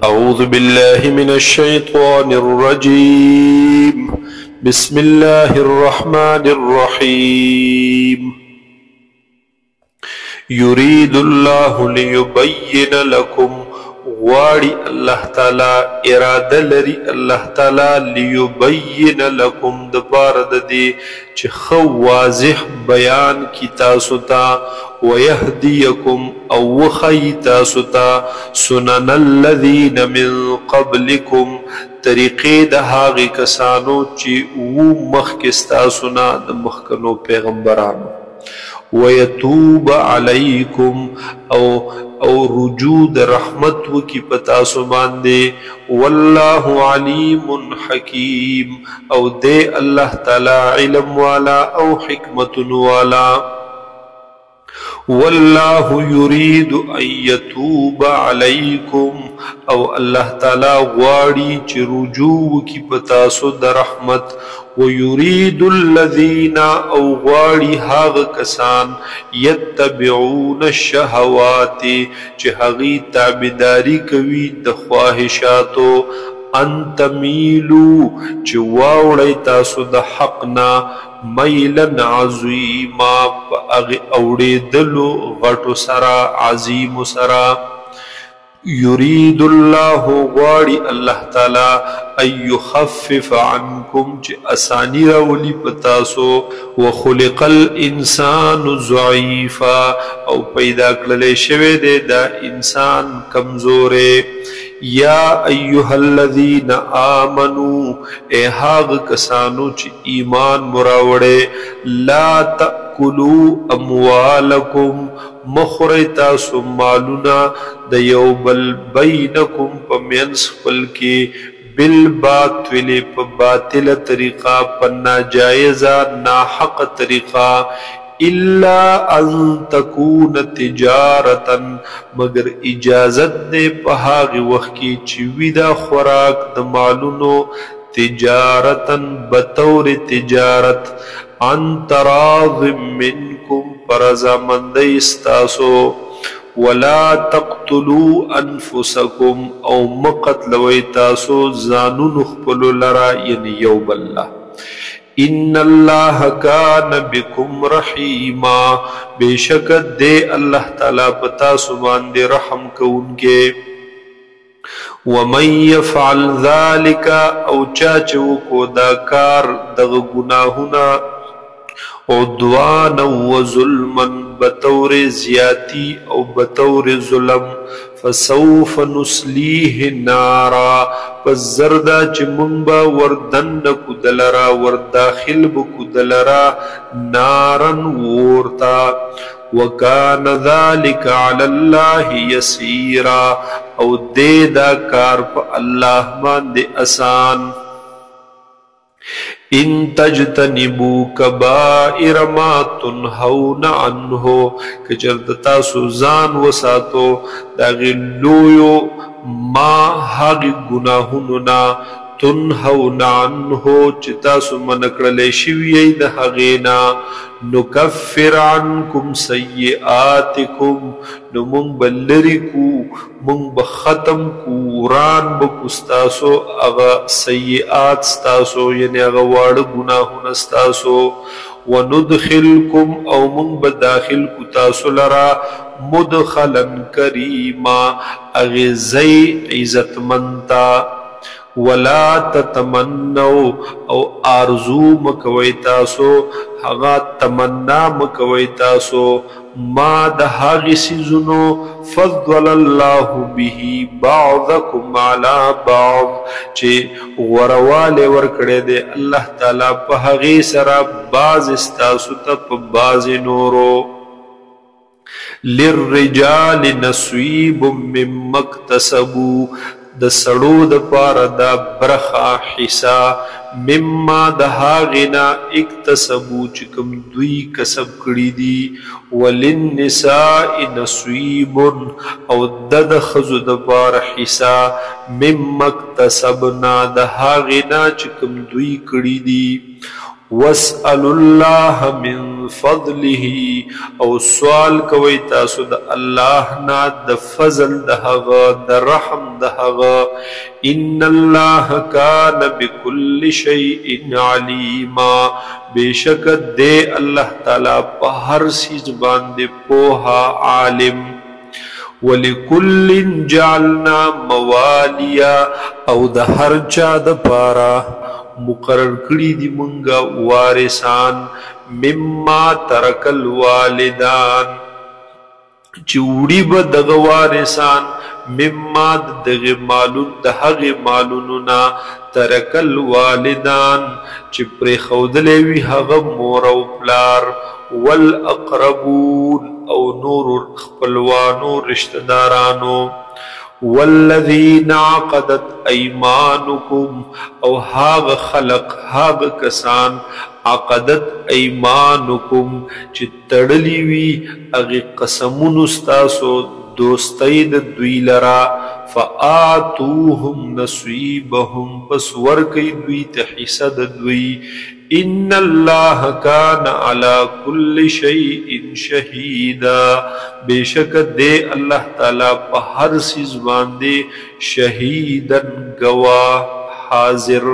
أعوذ بالله من الشيطان الرجيم. بسم الله الرحمن الرحيم. يريد الله ليبين لكم غواړي الله تعالی اراده لري الله تعالی ليبين لكم د پاره د دې چې خو واضح بیان کی تاسو ته ويهديكم او وخي تاسو ته سنن الذين من قبلكم طریقې د هغه کسانو چې و مخکې تاسو نه د مخکنو پیغمبرانو ويتوب عليكم او رجوع رحمت وکي پتا سو باندې والله عليم حكيم او دے الله تعالی علم والا او حکمت والا والله يريد ان يتوب عليكم او الله تعالی غواړي چې رجوع کی پتا سو د رحمت ويريد الذين او غواړي هغه کسان يتبعون الشهوات چې هغه تابعداري کوي د خواهشاتو ان تميلوا چې واوړی تاسو د حقنا ميلا عظيما اوړېدلو غټو سرا عظیم سرا يريد الله غواړي الله تعالی ان يخفف عنكم چې اسانی راولي پتاسو وخلق الانسان ضعيفا او پیدا کړل شوی دی دا انسان کمزوره یا ایها الذین آمنوا اے هاغ کسانو چې ایمان مراوړې لا تأکلوا اموالکم مخوری تاسو مالونا د یو بل بینکم په منځ خپل کې بالباطل په باطل طریقه په ناجایزه ناحق طریقه الا ان تكون تجارتا مگر اجازت دے په هغه وخت کې چې ودا خوراک د مالونو تجارتا بطور تجارت عن تراض منکم پرزامند استاسو ولا تقتلوا انفسکم او مقتلوی تاسو زانون خپل لرا یعنی یو بالله ان الله كان بكم رحيما بشک دے اللہ تعالی پتا سبحان دے رحم کونکے ومن يفعل ذلك او چاچو کو دا کار دغ گناہنا عدوانا وظلما بطور زیاتی او بطور ظلم فسوف نسلیه نارا پس زردا چی منبا وردن کدلرا ورداخل بکدلرا نارن وورتا وکان ذالک علی اللہ یسیرا او دے دا کار پا اللہ مان دے اسان ان تجتنبوا کبائر ما تنهون عنه کچرتا سوزان وساتو داغی لویو ما هاگی گناہننا تنهون عنه چتا سمنکڑلے شویئی دا حغینا نکفر عنکم سیئاتکم نمونگ بلرکو مونگ بختم کوران بکستاسو اغا سیئات ستاسو یعنی اغا وارد گناہون ستاسو وندخلکم او مونگ بداخل کتاسو لرا مدخلا کریما اغزی عزت منتا ولا تتمنوا او آرزو مکوی تاسو حغا تمنا مکوی تاسو ما د هغه سيزونو فضل الله به بعضكم على بعض چې ورواله ورکړه دے الله تعالی په هغه سره باز استاسو ته په باز نورو للرجال نصيب مما اكتسبوا د سړو د پاره دا برخه حصہ مما د هاغنا اکتسبو چې کوم دوی کسب کړی دي وللنساء نصیب او د خزو د پاره حصہ مما اکتسبنا د هاغنا چې کوم دوی کړی دي واسألوا الله من فضله او سوال کوي تاسو د الله نه د فضل د هغه د رحم د هغه ان الله کان بكل شيء عليما بشک دے الله تعالی په هر چیز باندې پوها عالم ولکل جعلنا موالیا او د هر چا د پاره مقرر کړی دی مونږه وارثان مما ترک الوالدان چوڑی به دغه وارثان مما دغه مالون د هغه مالونو ترک الوالدان چې پر خودلې وی هغه مور او پلار والاقربون او نور خپلوانو رشتہ دارانو والذین عقدت ایمانکم او هاغ خلق هاغ کسان عقدت ایمانکم چې تړلی وی اغه قسمون استاسو دوستی د دوی لرا فآتوهم نصیبهم پس ورکی دوی ته حصہ د دوی ان الله کان علی کل شیء شهیدا بیشک دے اللہ تعالی په هر چیز باندې شهیدن گواہ حاضر